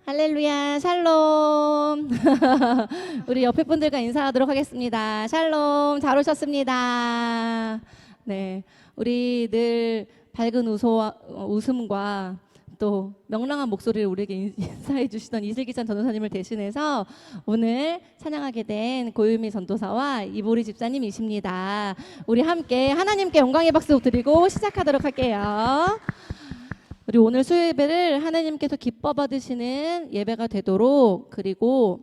할렐루야, 샬롬. 우리 옆에 분들과 인사하도록 하겠습니다. 샬롬, 잘 오셨습니다. 네, 우리 늘 밝은 웃음과 또 명랑한 목소리를 우리에게 인사해 주시던 이슬기찬 전도사님을 대신해서 오늘 찬양하게 된 고유미 전도사와 이보리 집사님이십니다. 우리 함께 하나님께 영광의 박수 드리고 시작하도록 할게요. 우리 오늘 수요 예배를 하나님께서 기뻐 받으시는 예배가 되도록, 그리고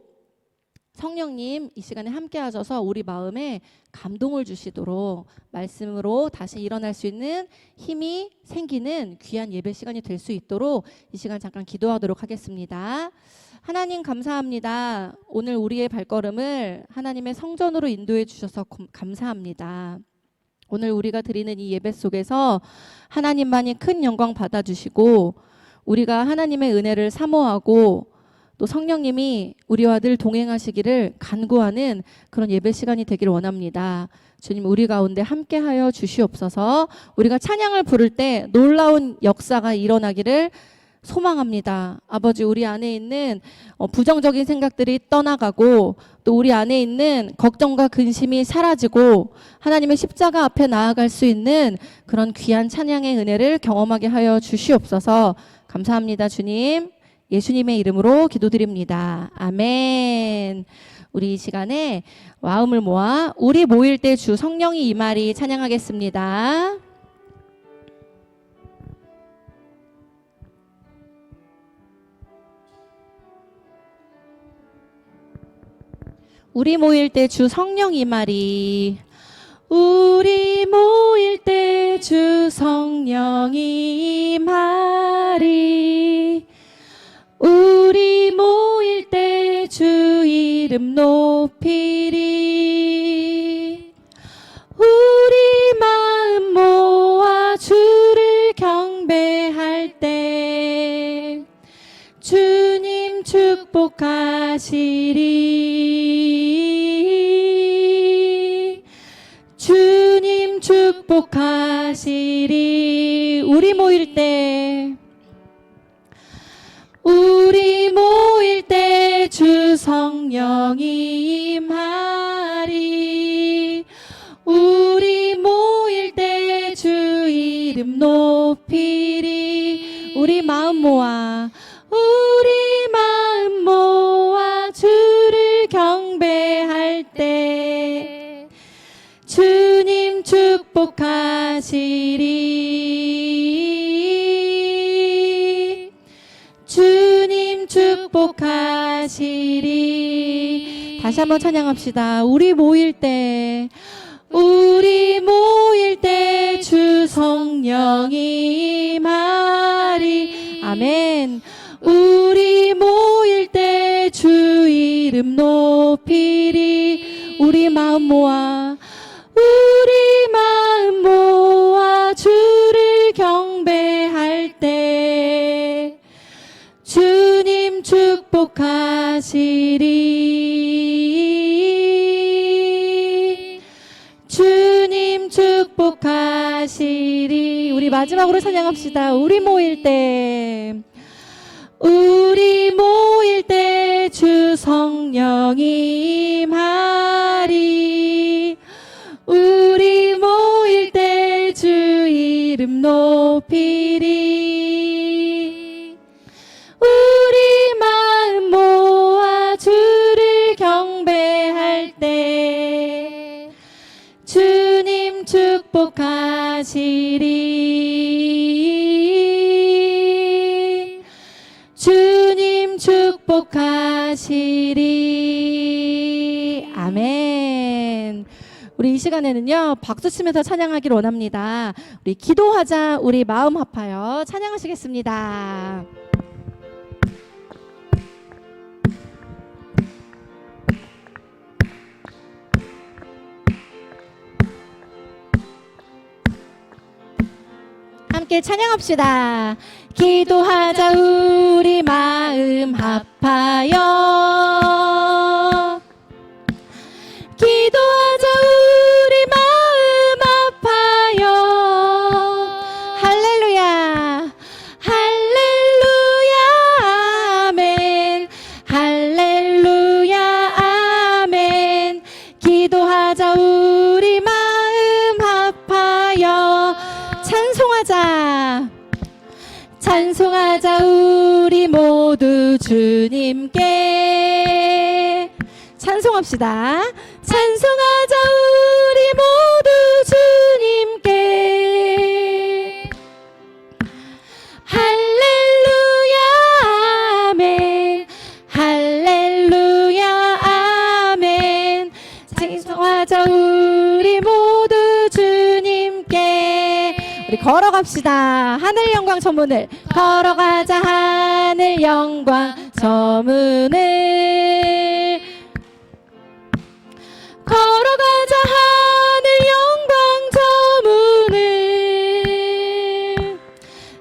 성령님 이 시간에 함께 하셔서 우리 마음에 감동을 주시도록 말씀으로 다시 일어날 수 있는 힘이 생기는 귀한 예배 시간이 될 수 있도록 이 시간 잠깐 기도하도록 하겠습니다. 하나님 감사합니다. 오늘 우리의 발걸음을 하나님의 성전으로 인도해 주셔서 감사합니다. 오늘 우리가 드리는 이 예배 속에서 하나님만이 큰 영광 받아주시고 우리가 하나님의 은혜를 사모하고 또 성령님이 우리와 늘 동행하시기를 간구하는 그런 예배 시간이 되기를 원합니다. 주님, 우리 가운데 함께하여 주시옵소서. 우리가 찬양을 부를 때 놀라운 역사가 일어나기를 소망합니다. 아버지, 우리 안에 있는 부정적인 생각들이 떠나가고 또 우리 안에 있는 걱정과 근심이 사라지고 하나님의 십자가 앞에 나아갈 수 있는 그런 귀한 찬양의 은혜를 경험하게 하여 주시옵소서. 감사합니다. 주님, 예수님의 이름으로 기도드립니다. 아멘. 우리 이 시간에 마음을 모아 우리 모일 때 주 성령이 임하리 찬양하겠습니다. 우리 모일 때 주 성령 임하리. 우리 모일 때 주 성령 임하리. 우리 모일 때 주 이름 높이리. 우리 마음 모아 주를 경배할 때 주님 축복하시리. 주님 축복하시리. 우리 모일 때 주 성령이 임하리. 우리 모일 때 주 이름 높이리. 우리 마음 모아 주를 경배할 때 주님 축복하시리. 주님 축복하시리. 다시 한번 찬양합시다. 우리 모일 때 주 성령이 임하리. 아멘. 우리 모일 때 주 이름 높이리. 우리 마음 모아 주를 경배할 때 주님 축복하시리. 주님 축복하시리. 우리 마지막으로 찬양합시다. 우리 모일 때 주 성령이 임하리. 우리 모일 때 주 이름 높이리. 우리 마음 모아 주를 경배할 때 주님 축복하시리. 주님 축복하시리. 아멘. 우리 이 시간에는요, 박수 치면서 찬양하기를 원합니다. 우리 기도하자. 우리 마음 합하여 찬양하시겠습니다. 함께 찬양합시다. 기도하자. 우리 마음 합하여 기도하자. 우리 마음 합하여. 할렐루야. 할렐루야. 아멘. 찬송하자 우리 모두 주님께. 찬송합시다. 찬송하자 우리 모두 주님께. 할렐루야 아멘. 할렐루야 아멘. 찬송하자 우리 모두 주님께. 우리 걸어갑시다. 하늘 영광 저문을 걸어가자. 하늘 영광 저문을 걸어가자. 하늘 영광 저문을.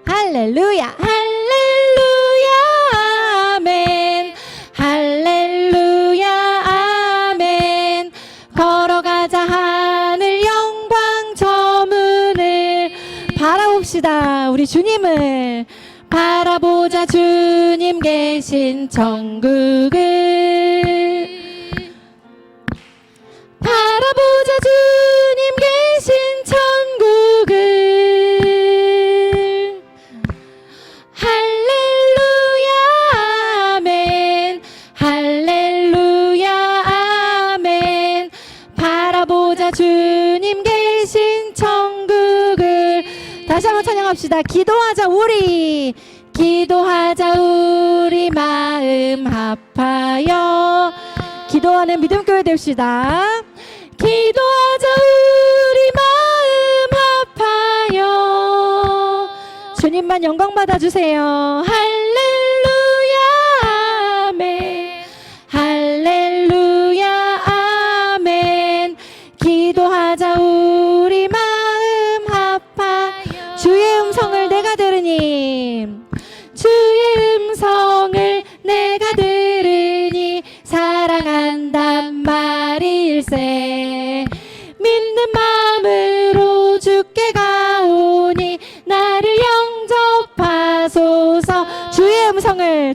할렐루야 할렐루야 아멘. 할렐루야 아멘. 걸어가자. 하늘 영광 저문을 바라봅시다. 우리 주님을 바라보자. 주님 계신 천국을 바라보자. 주님 계신 천국을. 할렐루야 아멘. 할렐루야 아멘. 바라보자. 주님 계신 천국을. 다시 한번 찬양합시다. 기도하자 우리. 기도하자 우리 마음 합하여. 기도하는 믿음교회 됩시다. 기도하자 우리 마음 합하여. 주님만 영광 받아주세요. 할렐루야 아멘. 할렐루야 아멘. 기도하자 우리 마음 합하여. 주의 음성을 내가 들으니. 주의 음성을 내가 들으니 사랑한단 말일세. 믿는 마음으로 주께 가오니 나를 영접하소서. 주의 음성을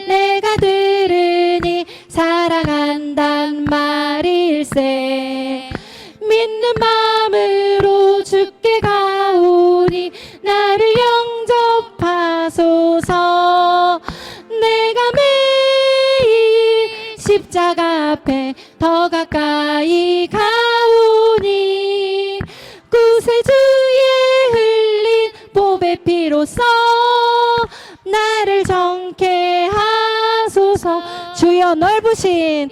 내가 들으니 사랑한단 말일세. 믿는 마음으로 주께 가오니 나를 영접하소서. 내가 매일 십자가 앞에 더 가까이 가오니 구세주의 흘린 보배 피로써 나를 정케 하소서. 주여 넓으신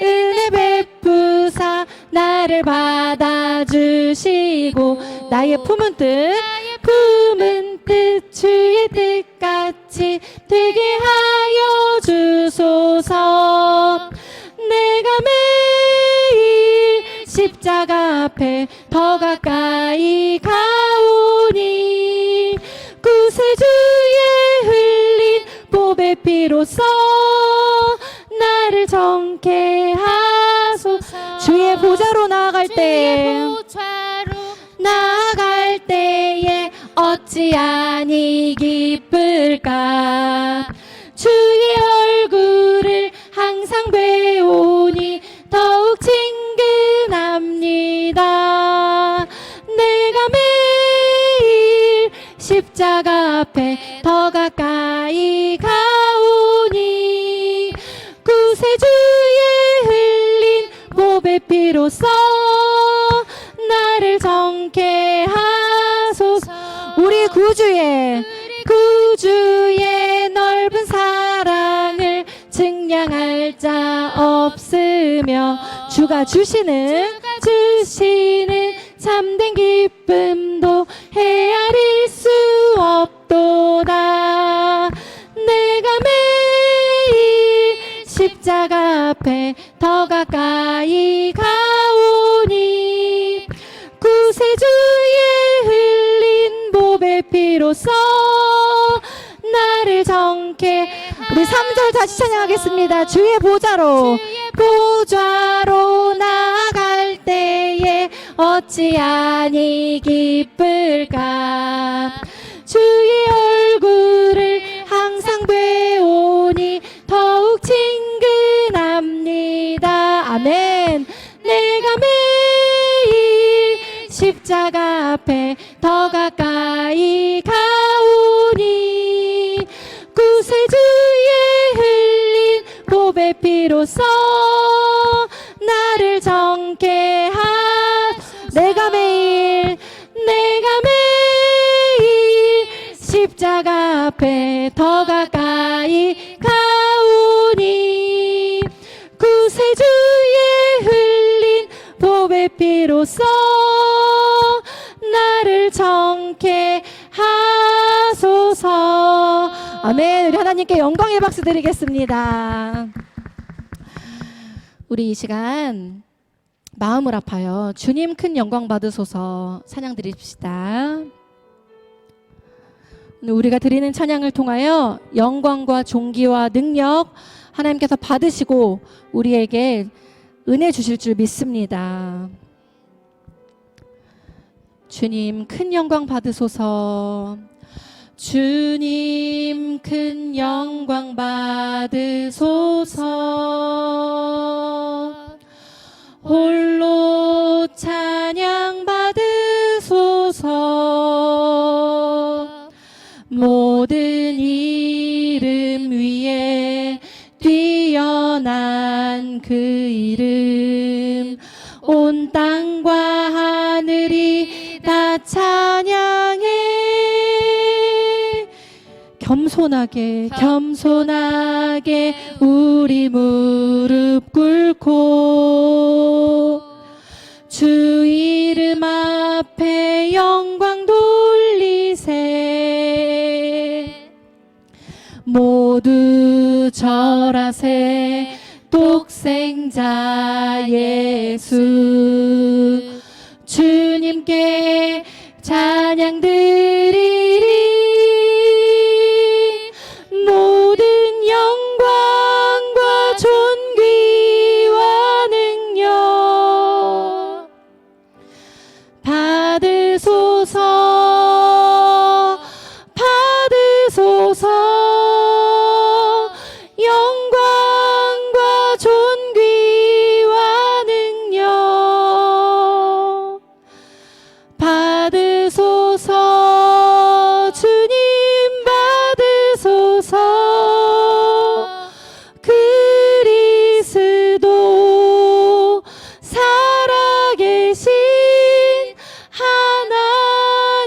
은혜 베푸사 나를 받아주시고 나의 품은 뜻 주의 뜻같이 되게 하여 주소서. 내가 매일 십자가 앞에 더 가까이 가오니 구세주의 흘린 보배 피로써 나를 정케 하소서. 주의 보좌로 나아갈 때에 어찌하니 기쁠까. 주의 얼굴을 항상 배우니 더욱 친근합니다. 내가 매일 십자가 앞에 더 가까이 가오니 구세주의 흘린 보배 피로써 나를 정케 하소서. 우리 구주의 넓은 사랑을 증량할 자 없으며 주가 주시는 참된 기쁨도 헤아릴 수 없도다. 내가 매일 십자가 앞에 더 가까이 가오니 구세주의 흘린 보배 피로써 나를 정케. 우리 3절 다시 찬양하겠습니다. 주의 보좌로 나아갈 때에 어찌하니 기쁠까. 주의 얼굴을 항상 배우니 더욱 친근합니다. 아멘. 내가 매일 십자가 앞에 더 가까이 가오니 구세주의 흘린 보배 피로써 나를 정케 내가 매일 십자가 앞에 더 가까이 가오니 구세주의 흘린 보배 피로써 나를 정케 하소서. 아멘. 우리 하나님께 영광의 박수 드리겠습니다. 우리 이 시간 마음을 아파요. 주님 큰 영광 받으소서 찬양 드립시다. 오늘 우리가 드리는 찬양을 통하여 영광과 존귀와 능력 하나님께서 받으시고 우리에게 은혜 주실 줄 믿습니다. 주님 큰 영광 받으소서. 주님 큰 영광 받으소서. 홀로 찬양 받으소서. 모든 이름 위에 뛰어난 그 이름 온 땅과 하늘이 다 찬양해. 겸손하게 우리 무릎 꿇고 주 이름 앞에 영광 돌리세. 모두 절하세 독생자 예수. 주님께 찬양 드리리. 모든 영광과 존귀와 능력 받으소서. 영광과 존귀와 능력 받으소서. 주님 받으소서. 그리스도 살아계신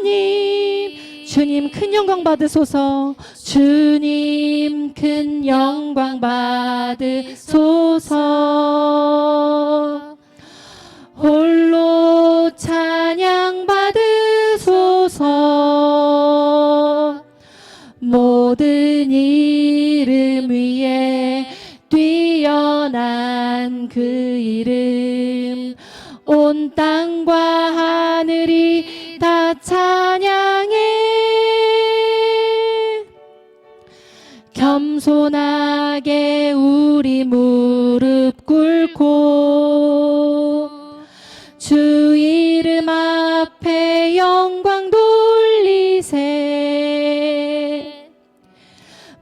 하나님. 주님 큰 영광 받으소서. 주님 큰 영광 받으소서. 홀로 찬양 받으소서. 모든 이름 위에 뛰어난 그 이름 온 땅과 하늘이 다 찬양해. 겸손하게 우리 무릎 꿇고 주 이름 앞에 영광 돌리세.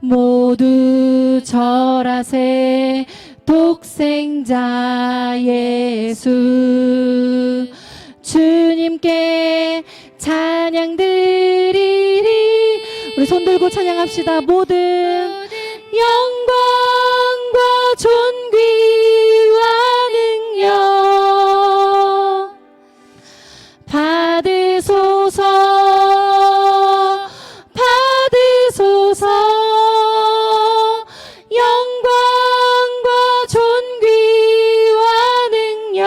모두 절하세 독생자 예수. 주님께 찬양 드리리. 우리 손 들고 찬양합시다. 모든 영광과 존귀와 능력 받으소서. 영광과 존귀와 능력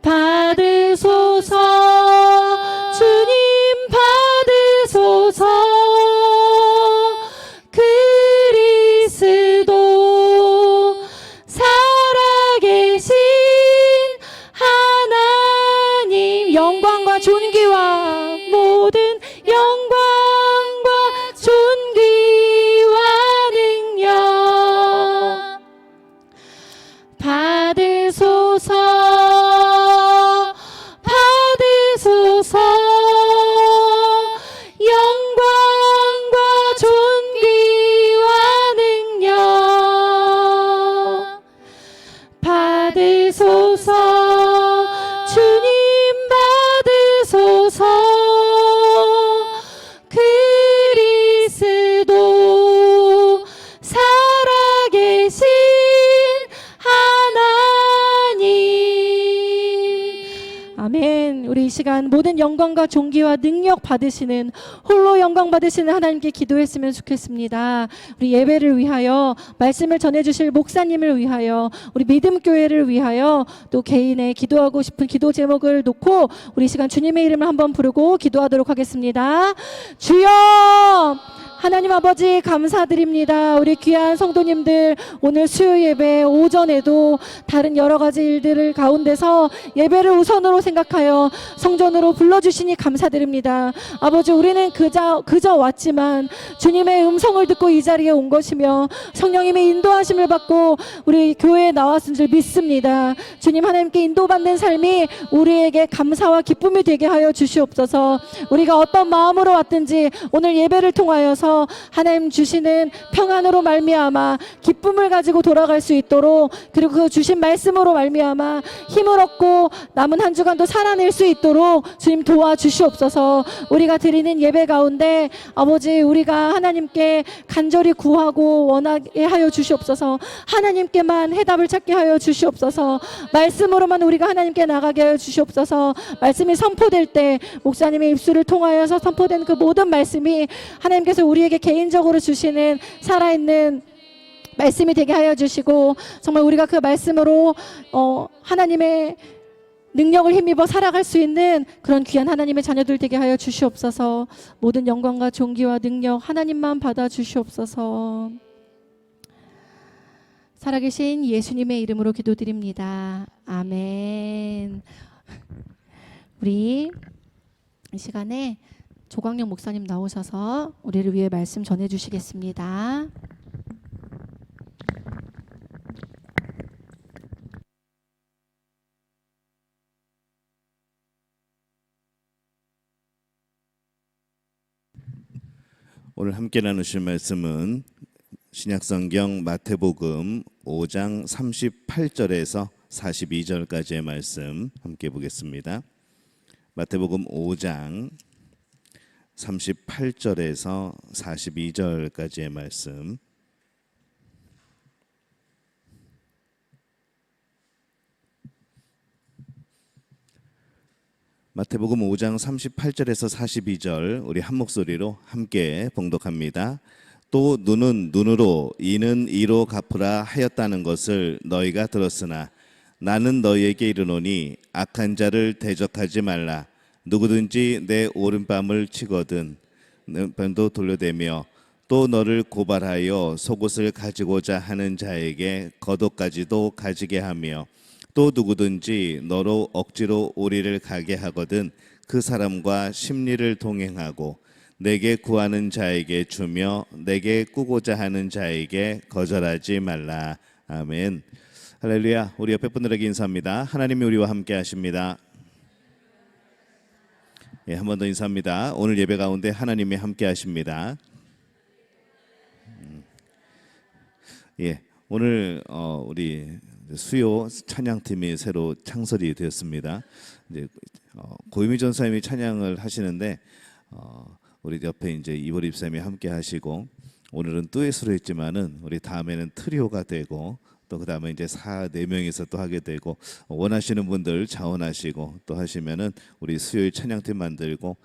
받으소서. 주님 받으소서. 그리스도 살아계신 하나님. 영광과 존귀와 모든 영광과 존귀와 능력 받으소서. 영광과 존귀와 능력 받으소서. 주 아멘. 우리 이 시간 모든 영광과 존귀와 능력 받으시는, 홀로 영광 받으시는 하나님께 기도했으면 좋겠습니다. 우리 예배를 위하여, 말씀을 전해주실 목사님을 위하여, 우리 믿음교회를 위하여, 또 개인의 기도하고 싶은 기도 제목을 놓고 우리 이 시간 주님의 이름을 한번 부르고 기도하도록 하겠습니다. 주여! 하나님 아버지 감사드립니다. 우리 귀한 성도님들 오늘 수요 예배 오전에도 다른 여러 가지 일들을 가운데서 예배를 우선으로 생각하여 성전으로 불러주시니 감사드립니다. 아버지, 우리는 그저 왔지만 주님의 음성을 듣고 이 자리에 온 것이며 성령님의 인도하심을 받고 우리 교회에 나왔은 줄 믿습니다. 주님, 하나님께 인도받는 삶이 우리에게 감사와 기쁨이 되게 하여 주시옵소서. 우리가 어떤 마음으로 왔든지 오늘 예배를 통하여서 하나님 주시는 평안으로 말미암아 기쁨을 가지고 돌아갈 수 있도록, 그리고 그 주신 말씀으로 말미암아 힘을 얻고 남은 한 주간도 살아낼 수 있도록 주님 도와주시옵소서. 우리가 드리는 예배 가운데 아버지, 우리가 하나님께 간절히 구하고 원하게 하여 주시옵소서. 하나님께만 해답을 찾게 하여 주시옵소서. 말씀으로만 우리가 하나님께 나가게 하여 주시옵소서. 말씀이 선포될 때 목사님의 입술을 통하여서 선포된 그 모든 말씀이 하나님께서 우리에게 개인적으로 주시는 살아있는 말씀이 되게 하여 주시고, 정말 우리가 그 말씀으로 하나님의 능력을 힘입어 살아갈 수 있는 그런 귀한 하나님의 자녀들 되게 하여 주시옵소서. 모든 영광과 존귀와 능력 하나님만 받아 주시옵소서. 살아계신 예수님의 이름으로 기도드립니다. 아멘. 우리 이 시간에 조광영 목사님 나오셔서 우리를 위해 말씀 전해주시겠습니다. 오늘 함께 나누실 말씀은 신약성경 마태복음 5장 38절에서 42절까지의 말씀 함께 보겠습니다. 마태복음 5장 38절에서 42절까지의 말씀. 마태복음 5장 38절에서 42절 우리 한 목소리로 함께 봉독합니다. 또 눈은 눈으로 이는 이로 갚으라 하였다는 것을 너희가 들었으나 나는 너희에게 이르노니 악한 자를 대적하지 말라. 누구든지 내 오른뺨을 치거든 왼편도 돌려대며 또 너를 고발하여 속옷을 가지고자 하는 자에게 겉옷까지도 가지게 하며 또 누구든지 너로 억지로 오리를 가게 하거든 그 사람과 심리를 동행하고 내게 구하는 자에게 주며 내게 꾸고자 하는 자에게 거절하지 말라. 아멘. 할렐루야. 우리 옆에 분들에게 인사합니다. 하나님이 우리와 함께 하십니다. 예, 한 번 더 인사합니다. 오늘 예배 가운데 하나님이 함께 하십니다. 예, 오늘 우리 수요 찬양팀이 새로 창설이 되었습니다. 이제 고유미 전사님이 찬양을 하시는데 우리 옆에 이제 이보리 입사님이 함께 하시고, 오늘은 듀엣으로 했지만은 우리 다음에는 트리오가 되고, 또 그 다음에 이제 4-4명이서 또 하게 되고, 원하시는 분들 자원하시고 또 하시면은 우리 수요일 찬양팀 만들고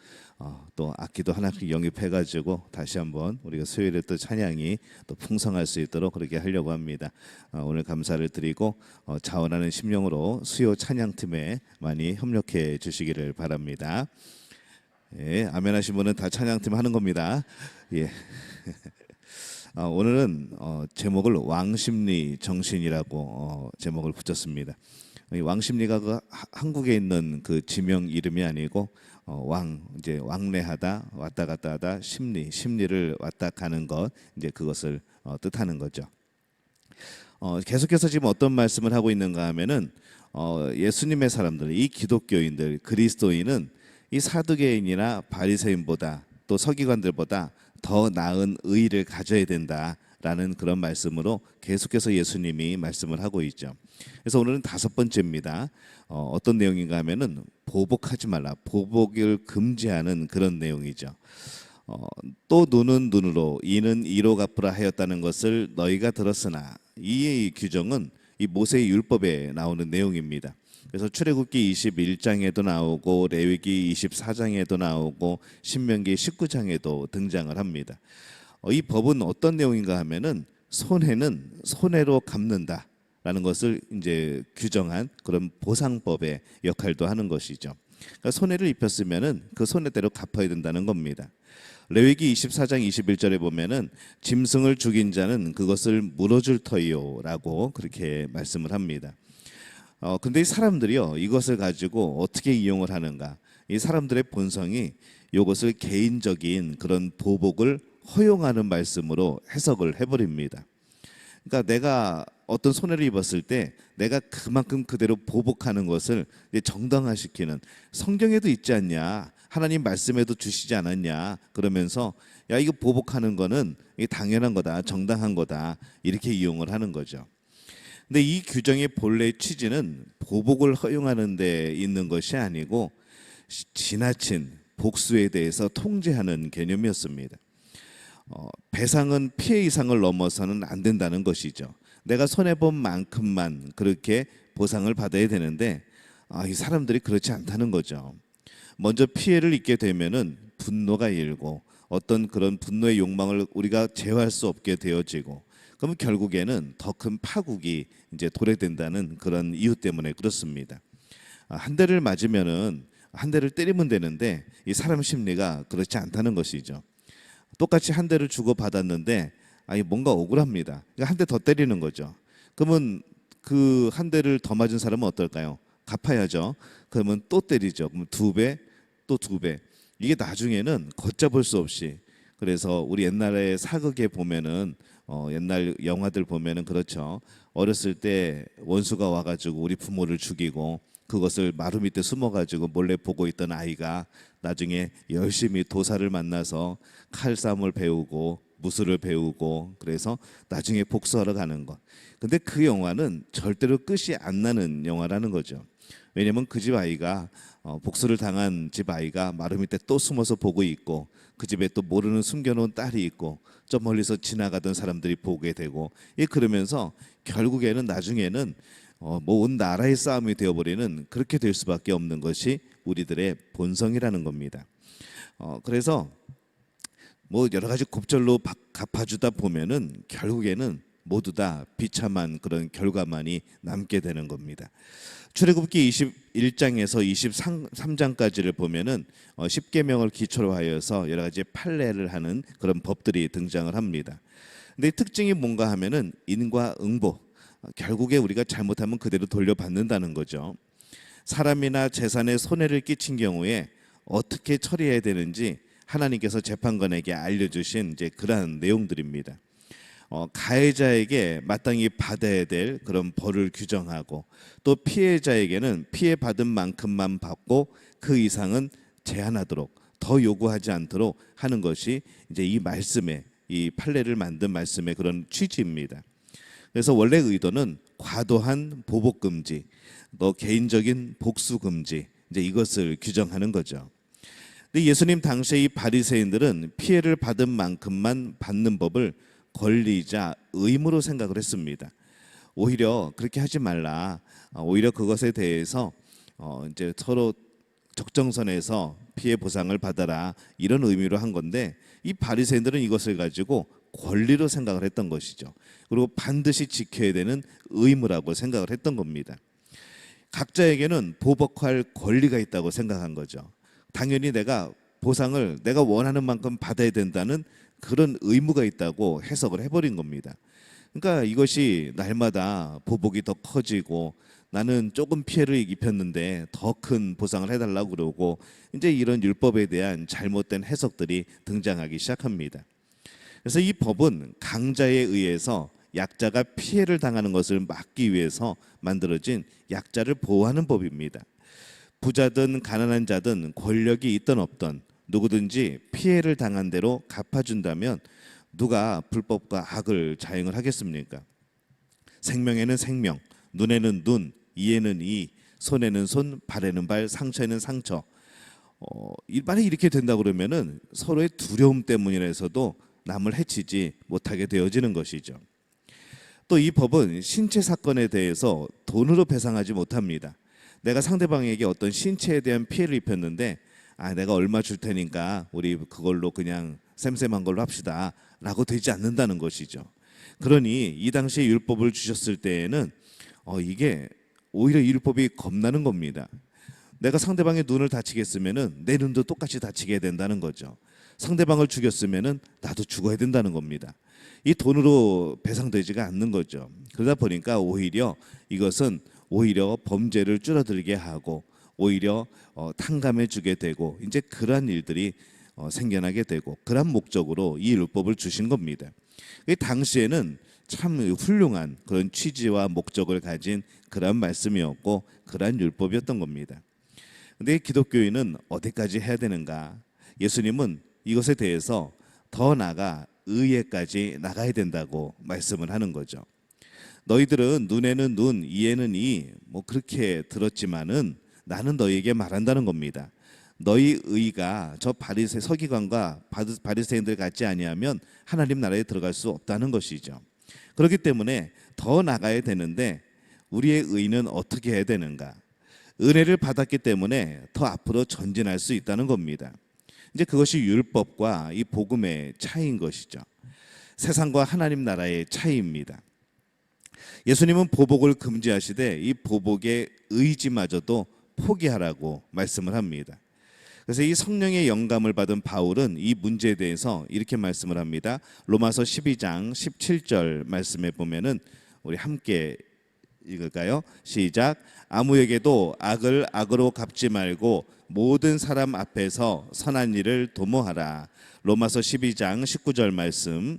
또 악기도 하나씩 영입해가지고 다시 한번 우리가 수요일에 또 찬양이 또 풍성할 수 있도록 그렇게 하려고 합니다. 오늘 감사를 드리고 자원하는 심령으로 수요 찬양팀에 많이 협력해 주시기를 바랍니다. 예, 아멘 하신 분은 다 찬양팀 하는 겁니다. 예. 오늘은 제목을 왕심리 정신이라고 제목을 붙였습니다. 이 왕심리가 그 한국에 있는 그 지명 이름이 아니고 이제 왕래하다, 왔다 갔다 하다, 심리를 왔다 가는 것, 이제 그것을 뜻하는 거죠. 계속해서 지금 어떤 말씀을 하고 있는가 하면은 예수님의 사람들, 이 기독교인들, 그리스도인은 이 사두개인이나 바리새인보다 또 서기관들보다 더 나은 의의를 가져야 된다라는 그런 말씀으로 계속해서 예수님이 말씀을 하고 있죠. 그래서 오늘은 5번째입니다. 어떤 내용인가 하면은 보복하지 말라, 보복을 금지하는 그런 내용이죠. 또 눈은 눈으로 이는 이로 갚으라 하였다는 것을 너희가 들었으나, 이 규정은 이 모세의 율법에 나오는 내용입니다. 그래서 출애굽기 21장에도 나오고 레위기 24장에도 나오고 신명기 19장에도 등장을 합니다. 이 법은 어떤 내용인가 하면은 손해는 손해로 갚는다라는 것을 이제 규정한 그런 보상법의 역할도 하는 것이죠. 그러니까 손해를 입혔으면은 그 손해대로 갚아야 된다는 겁니다. 레위기 24장 21절에 보면은 짐승을 죽인 자는 그것을 물어줄 터이요라고 그렇게 말씀을 합니다. 근데 이 사람들이요, 이것을 가지고 어떻게 이용을 하는가? 이 사람들의 본성이 이것을 개인적인 그런 보복을 허용하는 말씀으로 해석을 해버립니다. 그러니까 내가 어떤 손해를 입었을 때 내가 그만큼 그대로 보복하는 것을 정당화시키는, 성경에도 있지 않냐, 하나님 말씀에도 주시지 않았냐, 그러면서 야, 이거 보복하는 거는 이게 당연한 거다, 정당한 거다, 이렇게 이용을 하는 거죠. 근데 이 규정의 본래 취지는 보복을 허용하는 데 있는 것이 아니고 지나친 복수에 대해서 통제하는 개념이었습니다. 배상은 피해 이상을 넘어서는 안 된다는 것이죠. 내가 손해본 만큼만 그렇게 보상을 받아야 되는데 이 사람들이 그렇지 않다는 거죠. 먼저 피해를 입게 되면은 분노가 일고 어떤 그런 분노의 욕망을 우리가 제어할 수 없게 되어지고, 그러면 결국에는 더 큰 파국이 이제 도래된다는 그런 이유 때문에 그렇습니다. 한 대를 맞으면은 한 대를 때리면 되는데 이 사람 심리가 그렇지 않다는 것이죠. 똑같이 한 대를 주고 받았는데 뭔가 억울합니다. 그러니까 한 대 더 때리는 거죠. 그러면 그 한 대를 더 맞은 사람은 어떨까요? 갚아야죠. 그러면 또 때리죠. 그럼 2배, 또 2배. 이게 나중에는 걷잡을 수 없이, 그래서 우리 옛날에 사극에 보면은 옛날 영화들 보면은 그렇죠. 어렸을 때 원수가 와가지고 우리 부모를 죽이고 그것을 마루 밑에 숨어가지고 몰래 보고 있던 아이가 나중에 열심히 도사를 만나서 칼싸움을 배우고 무술을 배우고 그래서 나중에 복수하러 가는 것. 근데 그 영화는 절대로 끝이 안 나는 영화라는 거죠. 왜냐면 그 집 아이가 복수를 당한 집 아이가 마루 밑에 또 숨어서 보고 있고, 그 집에 또 모르는 숨겨놓은 딸이 있고, 저 멀리서 지나가던 사람들이 보게 되고, 그러면서 결국에는 나중에는 온 나라의 싸움이 되어버리는, 그렇게 될 수밖에 없는 것이 우리들의 본성이라는 겁니다. 그래서 뭐 여러 가지 곱절로 갚아주다 보면은 결국에는 모두 다 비참한 그런 결과만이 남게 되는 겁니다. 출애굽기 21장에서 23장까지를 보면은 10계명을 기초로 하여서 여러 가지 판례를 하는 그런 법들이 등장을 합니다. 근데 특징이 뭔가 하면은 인과 응보, 결국에 우리가 잘못하면 그대로 돌려받는다는 거죠. 사람이나 재산에 손해를 끼친 경우에 어떻게 처리해야 되는지 하나님께서 재판관에게 알려주신 이제 그러한 내용들입니다. 가해자에게 마땅히 받아야 될 그런 벌을 규정하고, 또 피해자에게는 피해 받은 만큼만 받고 그 이상은 제한하도록, 더 요구하지 않도록 하는 것이 이제 이 말씀의, 이 판례를 만든 말씀의 그런 취지입니다. 그래서 원래 의도는 과도한 보복 금지, 또 개인적인 복수 금지, 이제 이것을 규정하는 거죠. 근데 예수님 당시에 이 바리새인들은 피해를 받은 만큼만 받는 법을 권리이자 의무로 생각을 했습니다. 오히려 그렇게 하지 말라. 오히려 그것에 대해서 이제 서로 적정선에서 피해 보상을 받아라, 이런 의미로 한 건데, 이 바리새인들은 이것을 가지고 권리로 생각을 했던 것이죠. 그리고 반드시 지켜야 되는 의무라고 생각을 했던 겁니다. 각자에게는 보복할 권리가 있다고 생각한 거죠. 당연히 내가 보상을 내가 원하는 만큼 받아야 된다는 그런 의무가 있다고 해석을 해버린 겁니다. 그러니까 이것이 날마다 보복이 더 커지고, 나는 조금 피해를 입혔는데 더 큰 보상을 해달라고 그러고, 이제 이런 율법에 대한 잘못된 해석들이 등장하기 시작합니다. 그래서 이 법은 강자에 의해서 약자가 피해를 당하는 것을 막기 위해서 만들어진 약자를 보호하는 법입니다. 부자든 가난한 자든 권력이 있든 없든 누구든지 피해를 당한 대로 갚아준다면 누가 불법과 악을 자행을 하겠습니까? 생명에는 생명, 눈에는 눈, 이에는 이, 손에는 손, 발에는 발, 상처에는 상처. 만약 이렇게 된다 그러면은 서로의 두려움 때문이라서도 남을 해치지 못하게 되어지는 것이죠. 또 이 법은 신체 사건에 대해서 돈으로 배상하지 못합니다. 내가 상대방에게 어떤 신체에 대한 피해를 입혔는데 내가 얼마 줄 테니까 우리 그걸로 그냥 쌤쌤한 걸로 합시다 라고 되지 않는다는 것이죠. 그러니 이 당시에 율법을 주셨을 때에는 이게 오히려 이 율법이 겁나는 겁니다. 내가 상대방의 눈을 다치겠으면은 내 눈도 똑같이 다치게 된다는 거죠. 상대방을 죽였으면은 나도 죽어야 된다는 겁니다. 이 돈으로 배상되지가 않는 거죠. 그러다 보니까 오히려 이것은 오히려 범죄를 줄어들게 하고 오히려 탕감해 주게 되고 이제 그러한 일들이 생겨나게 되고 그러한 목적으로 이 율법을 주신 겁니다. 당시에는 참 훌륭한 그런 취지와 목적을 가진 그러한 말씀이었고 그러한 율법이었던 겁니다. 근데 기독교인은 어디까지 해야 되는가? 예수님은 이것에 대해서 더 나아가 의에까지 나가야 된다고 말씀을 하는 거죠. 너희들은 눈에는 눈, 이에는 이 그렇게 들었지만은 나는 너희에게 말한다는 겁니다. 너희 의가 저 서기관과 바리새인들 같지 아니하면 하나님 나라에 들어갈 수 없다는 것이죠. 그렇기 때문에 더 나가야 되는데 우리의 의는 어떻게 해야 되는가? 은혜를 받았기 때문에 더 앞으로 전진할 수 있다는 겁니다. 이제 그것이 율법과 이 복음의 차이인 것이죠. 세상과 하나님 나라의 차이입니다. 예수님은 보복을 금지하시되 이 보복의 의지마저도 포기하라고 말씀을 합니다. 그래서 이 성령의 영감을 받은 바울은 이 문제에 대해서 이렇게 말씀을 합니다. 로마서 12장 17절 말씀에 보면은 우리 함께 읽을까요? 시작. 아무에게도 악을 악으로 갚지 말고 모든 사람 앞에서 선한 일을 도모하라. 로마서 12장 19절 말씀.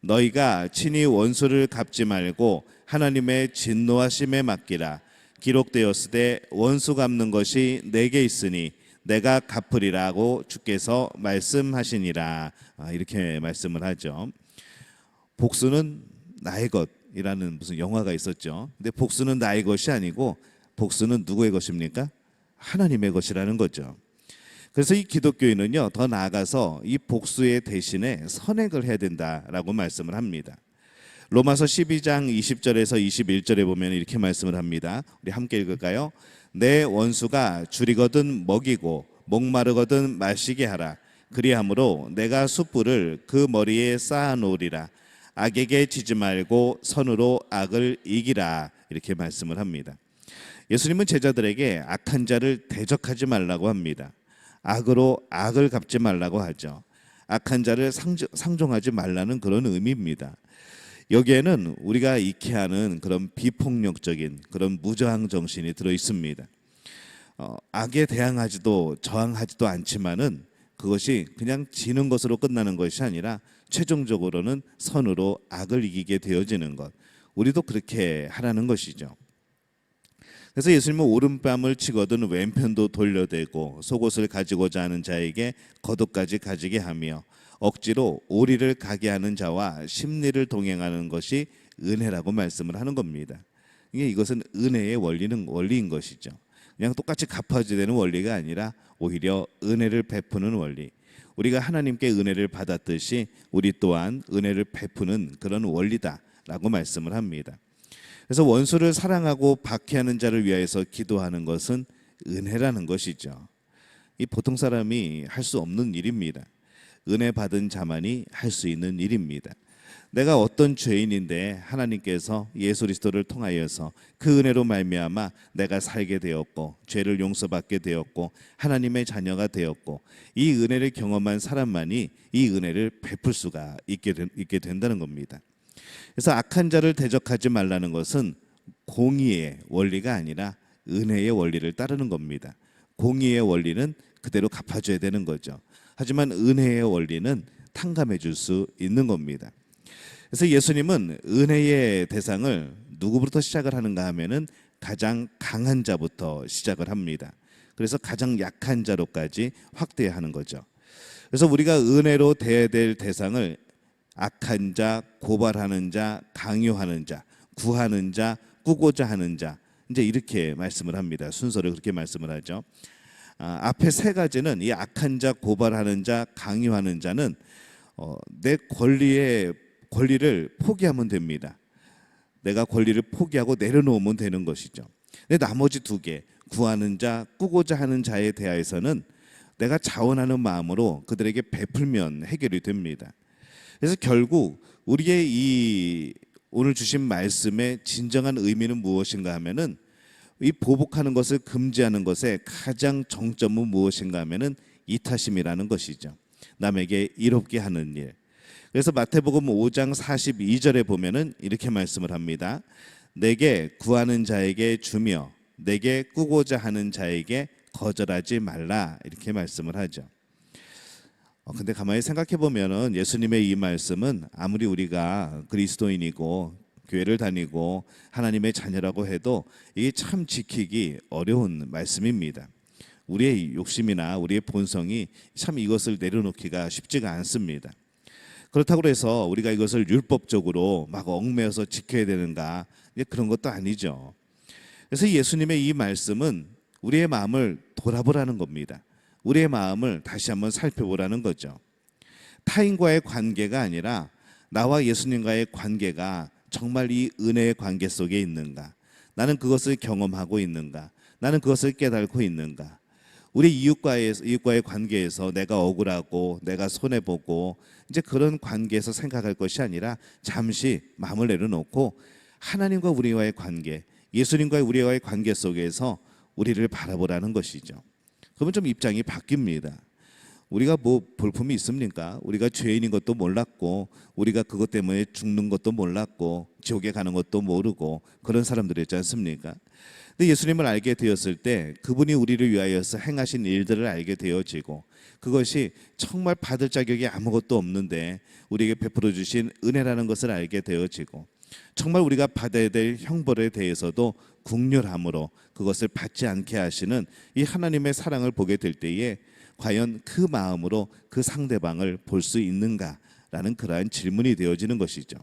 너희가 친히 원수를 갚지 말고 하나님의 진노하심에 맡기라. 기록되었으되 원수 갚는 것이 내게 있으니 내가 갚으리라고 주께서 말씀하시니라. 이렇게 말씀을 하죠. 복수는 나의 것이라는 무슨 영화가 있었죠. 근데 복수는 나의 것이 아니고 복수는 누구의 것입니까? 하나님의 것이라는 거죠. 그래서 이 기독교인은요, 더 나아가서 이 복수의 대신에 선행을 해야 된다라고 말씀을 합니다. 로마서 12장 20절에서 21절에 보면 이렇게 말씀을 합니다. 우리 함께 읽을까요? 내 원수가 줄이거든 먹이고 목마르거든 마시게 하라. 그리함으로 내가 숯불을 그 머리에 쌓아 놓으리라. 악에게 지지 말고 선으로 악을 이기라. 이렇게 말씀을 합니다. 예수님은 제자들에게 악한 자를 대적하지 말라고 합니다. 악으로 악을 갚지 말라고 하죠. 악한 자를 상종하지 말라는 그런 의미입니다. 여기에는 우리가 익히 하는 그런 비폭력적인 그런 무저항 정신이 들어 있습니다. 악에 대항하지도 저항하지도 않지만은 그것이 그냥 지는 것으로 끝나는 것이 아니라 최종적으로는 선으로 악을 이기게 되어지는 것. 우리도 그렇게 하라는 것이죠. 그래서 예수님은 오른뺨을 치거든 왼편도 돌려대고 속옷을 가지고자 하는 자에게 겉옷까지 가지게 하며 억지로 오리를 가게 하는 자와 심리를 동행하는 것이 은혜라고 말씀을 하는 겁니다. 이것은 은혜의 원리인 것이죠. 그냥 똑같이 갚아줘야 되는 원리가 아니라 오히려 은혜를 베푸는 원리. 우리가 하나님께 은혜를 받았듯이 우리 또한 은혜를 베푸는 그런 원리다라고 말씀을 합니다. 그래서 원수를 사랑하고 박해하는 자를 위하여서 기도하는 것은 은혜라는 것이죠. 이 보통 사람이 할 수 없는 일입니다. 은혜 받은 자만이 할 수 있는 일입니다. 내가 어떤 죄인인데 하나님께서 예수 그리스도를 통하여서 그 은혜로 말미암아 내가 살게 되었고 죄를 용서받게 되었고 하나님의 자녀가 되었고 이 은혜를 경험한 사람만이 이 은혜를 베풀 수가 있게 된다는 겁니다. 그래서 악한 자를 대적하지 말라는 것은 공의의 원리가 아니라 은혜의 원리를 따르는 겁니다. 공의의 원리는 그대로 갚아줘야 되는 거죠. 하지만 은혜의 원리는 탕감해 줄 수 있는 겁니다. 그래서 예수님은 은혜의 대상을 누구부터 시작을 하는가 하면은 가장 강한 자부터 시작을 합니다. 그래서 가장 약한 자로까지 확대하는 거죠. 그래서 우리가 은혜로 대해야 될 대상을 악한 자, 고발하는 자, 강요하는 자, 구하는 자, 꾸고자 하는 자, 이제 이렇게 말씀을 합니다. 순서를 그렇게 말씀을 하죠. 앞에 세 가지는 이 악한 자, 고발하는 자, 강요하는 자는 내 권리를 포기하면 됩니다. 내가 권리를 포기하고 내려놓으면 되는 것이죠. 근데 나머지 두 개, 구하는 자, 꾸고자 하는 자에 대하여서는 내가 자원하는 마음으로 그들에게 베풀면 해결이 됩니다. 그래서 결국 우리의 이 오늘 주신 말씀의 진정한 의미는 무엇인가 하면은 이 보복하는 것을 금지하는 것의 가장 정점은 무엇인가 하면은 이타심이라는 것이죠. 남에게 이롭게 하는 일. 그래서 마태복음 5장 42절에 보면은 이렇게 말씀을 합니다. 내게 구하는 자에게 주며 내게 꾸고자 하는 자에게 거절하지 말라, 이렇게 말씀을 하죠. 근데 가만히 생각해 보면은 예수님의 이 말씀은 아무리 우리가 그리스도인이고 교회를 다니고 하나님의 자녀라고 해도 이게 참 지키기 어려운 말씀입니다. 우리의 욕심이나 우리의 본성이 참 이것을 내려놓기가 쉽지가 않습니다. 그렇다고 해서 우리가 이것을 율법적으로 막 얽매여서 지켜야 되는가, 그런 것도 아니죠. 그래서 예수님의 이 말씀은 우리의 마음을 돌아보라는 겁니다. 우리의 마음을 다시 한번 살펴보라는 거죠. 타인과의 관계가 아니라 나와 예수님과의 관계가 정말 이 은혜의 관계 속에 있는가? 나는 그것을 경험하고 있는가? 나는 그것을 깨닫고 있는가? 우리 이웃과의 관계에서 내가 억울하고 내가 손해보고 이제 그런 관계에서 생각할 것이 아니라 잠시 마음을 내려놓고 하나님과 우리와의 관계, 예수님과 우리와의 관계 속에서 우리를 바라보라는 것이죠. 그러면 좀 입장이 바뀝니다. 우리가 뭐 볼품이 있습니까? 우리가 죄인인 것도 몰랐고 우리가 그것 때문에 죽는 것도 몰랐고 지옥에 가는 것도 모르고 그런 사람들이었지 않습니까? 근데 예수님을 알게 되었을 때 그분이 우리를 위하여서 행하신 일들을 알게 되어지고 그것이 정말 받을 자격이 아무것도 없는데 우리에게 베풀어 주신 은혜라는 것을 알게 되어지고 정말 우리가 받아야 될 형벌에 대해서도 국률함으로 그것을 받지 않게 하시는 이 하나님의 사랑을 보게 될 때에 과연 그 마음으로 그 상대방을 볼 수 있는가라는 그러한 질문이 되어지는 것이죠.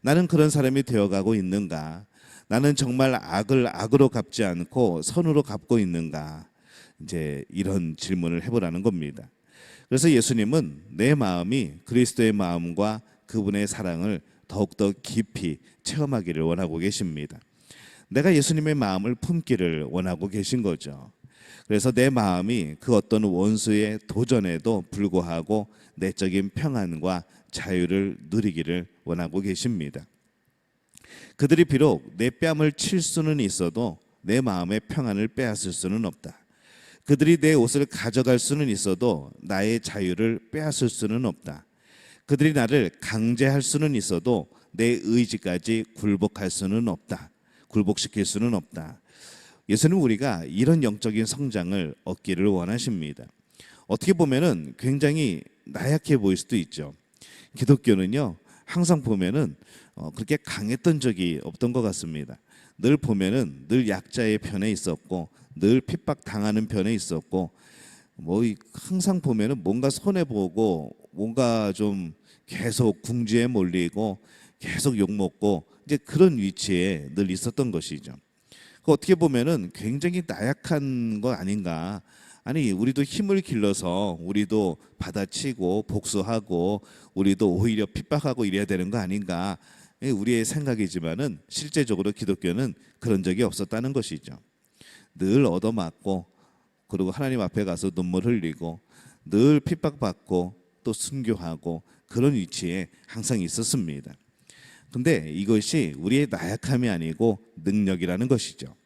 나는 그런 사람이 되어가고 있는가? 나는 정말 악을 악으로 갚지 않고 선으로 갚고 있는가? 이제 이런 질문을 해보라는 겁니다. 그래서 예수님은 내 마음이 그리스도의 마음과 그분의 사랑을 더욱더 깊이 체험하기를 원하고 계십니다. 내가 예수님의 마음을 품기를 원하고 계신 거죠. 그래서 내 마음이 그 어떤 원수의 도전에도 불구하고 내적인 평안과 자유를 누리기를 원하고 계십니다. 그들이 비록 내 뺨을 칠 수는 있어도 내 마음의 평안을 빼앗을 수는 없다. 그들이 내 옷을 가져갈 수는 있어도 나의 자유를 빼앗을 수는 없다. 그들이 나를 강제할 수는 있어도 내 의지까지 굴복할 수는 없다. 굴복시킬 수는 없다. 예수님은 우리가 이런 영적인 성장을 얻기를 원하십니다. 어떻게 보면은 굉장히 나약해 보일 수도 있죠. 기독교는요 항상 보면은 그렇게 강했던 적이 없던 것 같습니다. 늘 보면은 늘 약자의 편에 있었고 늘 핍박당하는 편에 있었고 항상 보면은 뭔가 손해보고 뭔가 좀 계속 궁지에 몰리고 계속 욕먹고 이제 그런 위치에 늘 있었던 것이죠. 어떻게 보면은 굉장히 나약한 거 아닌가? 아니 우리도 힘을 길러서 우리도 받아치고 복수하고 우리도 오히려 핍박하고 이래야 되는 거 아닌가? 우리의 생각이지만은 실제적으로 기독교는 그런 적이 없었다는 것이죠. 늘 얻어맞고 그리고 하나님 앞에 가서 눈물 흘리고 늘 핍박받고 또 순교하고 그런 위치에 항상 있었습니다. 근데 이것이 우리의 나약함이 아니고 능력이라는 것이죠.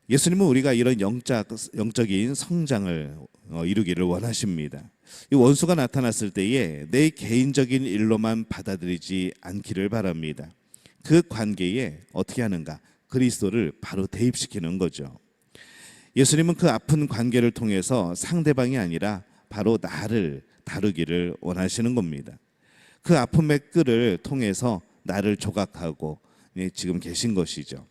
예수님은 우리가 이런 영적인 성장을 이루기를 원하십니다. 이 원수가 나타났을 때에 내 개인적인 일로만 받아들이지 않기를 바랍니다. 그 관계에 어떻게 하는가? 그리스도를 바로 대입시키는 거죠. 예수님은 그 아픈 관계를 통해서 상대방이 아니라 바로 나를 다루기를 원하시는 겁니다. 그 아픔의 끈을 통해서 나를 조각하고 지금 계신 것이죠.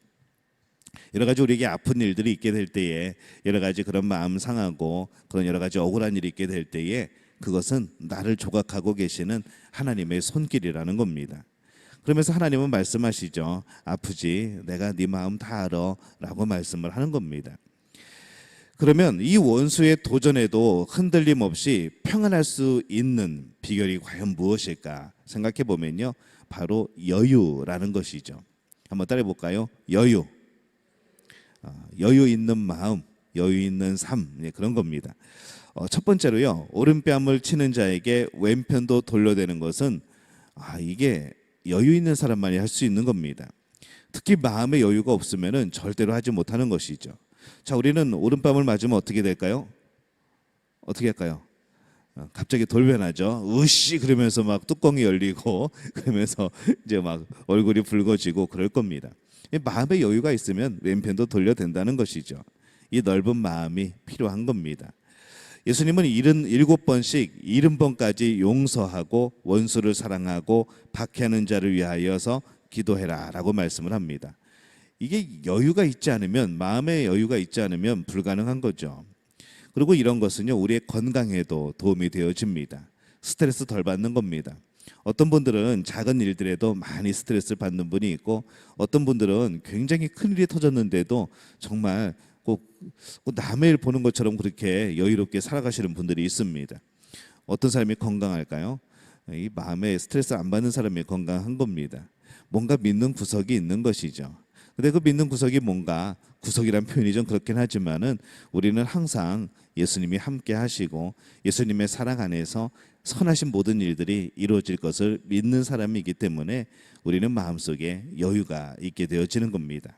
여러 가지 우리에게 아픈 일들이 있게 될 때에 여러 가지 그런 마음 상하고 그런 여러 가지 억울한 일이 있게 될 때에 그것은 나를 조각하고 계시는 하나님의 손길이라는 겁니다. 그러면서 하나님은 말씀하시죠. 아프지? 내가 네 마음 다 알아 라고 말씀을 하는 겁니다. 그러면 이 원수의 도전에도 흔들림 없이 평안할 수 있는 비결이 과연 무엇일까 생각해 보면요, 바로 여유라는 것이죠. 한번 따라해 볼까요? 여유. 여유 있는 마음, 여유 있는 삶, 그런 겁니다. 첫 번째로요, 오른뺨을 치는 자에게 왼편도 돌려대는 것은 이게 여유 있는 사람만이 할 수 있는 겁니다. 특히 마음의 여유가 없으면은 절대로 하지 못하는 것이죠. 자, 우리는 오른뺨을 맞으면 어떻게 될까요? 어떻게 할까요? 갑자기 돌변하죠. 으씨 그러면서 막 뚜껑이 열리고 그러면서 이제 막 얼굴이 붉어지고 그럴 겁니다. 마음의 여유가 있으면 왼편도 돌려댄다는 것이죠. 이 넓은 마음이 필요한 겁니다. 예수님은 77번씩 70번까지 용서하고 원수를 사랑하고 박해하는 자를 위하여서 기도해라 라고 말씀을 합니다. 이게 여유가 있지 않으면, 마음의 여유가 있지 않으면 불가능한 거죠. 그리고 이런 것은요, 우리의 건강에도 도움이 되어집니다. 스트레스 덜 받는 겁니다. 어떤 분들은 작은 일들에도 많이 스트레스를 받는 분이 있고, 어떤 분들은 굉장히 큰 일이 터졌는데도 정말 꼭 남의 일 보는 것처럼 그렇게 여유롭게 살아가시는 분들이 있습니다. 어떤 사람이 건강할까요? 이 마음에 스트레스 안 받는 사람이 건강한 겁니다. 뭔가 믿는 구석이 있는 것이죠. 근데 그 믿는 구석이 뭔가, 구석이란 표현이 좀 그렇긴 하지만은 우리는 항상 예수님이 함께 하시고 예수님의 사랑 안에서 선하신 모든 일들이 이루어질 것을 믿는 사람이기 때문에 우리는 마음속에 여유가 있게 되어지는 겁니다.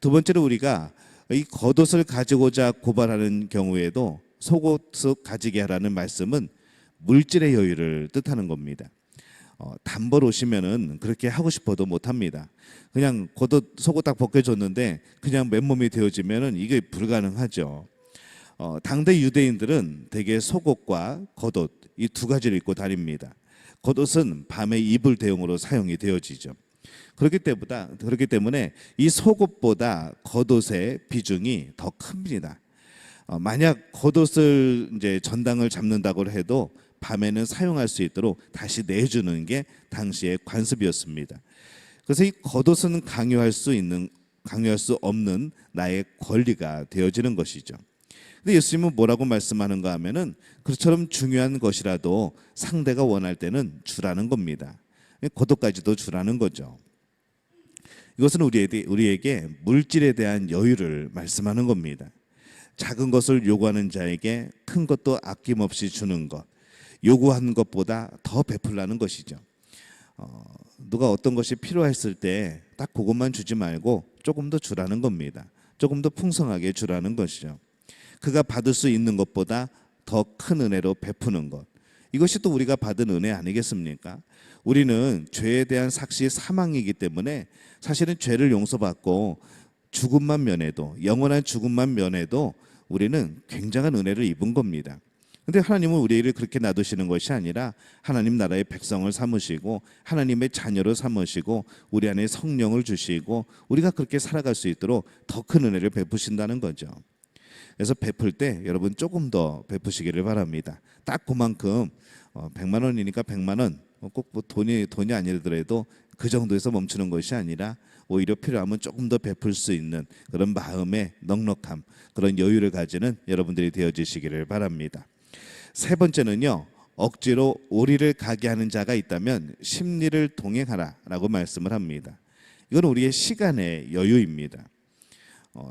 두 번째로, 우리가 이 겉옷을 가지고자 고발하는 경우에도 속옷을 가지게 하라는 말씀은 물질의 여유를 뜻하는 겁니다. 단벌 오시면은 그렇게 하고 싶어도 못합니다. 그냥 겉옷 속옷 딱 벗겨줬는데 그냥 맨몸이 되어지면은 이게 불가능하죠. 당대 유대인들은 대개 속옷과 겉옷 이 두 가지를 입고 다닙니다. 겉옷은 밤에 이불 대용으로 사용이 되어지죠. 그렇기 때문에 이 속옷보다 겉옷의 비중이 더 큽니다. 만약 겉옷을 이제 전당을 잡는다고 해도 밤에는 사용할 수 있도록 다시 내주는 게 당시의 관습이었습니다. 그래서 이 겉옷은 강요할 수 없는 나의 권리가 되어지는 것이죠. 근데 예수님은 뭐라고 말씀하는가 하면은 그처럼 중요한 것이라도 상대가 원할 때는 주라는 겁니다. 겉옷까지도 주라는 거죠. 이것은 우리에게 물질에 대한 여유를 말씀하는 겁니다. 작은 것을 요구하는 자에게 큰 것도 아낌없이 주는 것, 요구한 것보다 더 베풀라는 것이죠. 누가 어떤 것이 필요했을 때 딱 그것만 주지 말고 조금 더 주라는 겁니다. 조금 더 풍성하게 주라는 것이죠. 그가 받을 수 있는 것보다 더 큰 은혜로 베푸는 것, 이것이 또 우리가 받은 은혜 아니겠습니까? 우리는 죄에 대한 삭시 사망이기 때문에 사실은 죄를 용서받고 죽음만 면해도, 영원한 죽음만 면해도 우리는 굉장한 은혜를 입은 겁니다. 근데 하나님은 우리를 그렇게 놔두시는 것이 아니라 하나님 나라의 백성을 삼으시고 하나님의 자녀로 삼으시고 우리 안에 성령을 주시고 우리가 그렇게 살아갈 수 있도록 더 큰 은혜를 베푸신다는 거죠. 그래서 베풀 때 여러분 조금 더 베푸시기를 바랍니다. 딱 그만큼 100만 원이니까 100만 원, 꼭 뭐 돈이 아니더라도 그 정도에서 멈추는 것이 아니라 오히려 필요하면 조금 더 베풀 수 있는 그런 마음의 넉넉함, 그런 여유를 가지는 여러분들이 되어주시기를 바랍니다. 세 번째는요, 억지로 오리를 가게 하는 자가 있다면 심리를 동행하라라고 말씀을 합니다. 이건 우리의 시간의 여유입니다.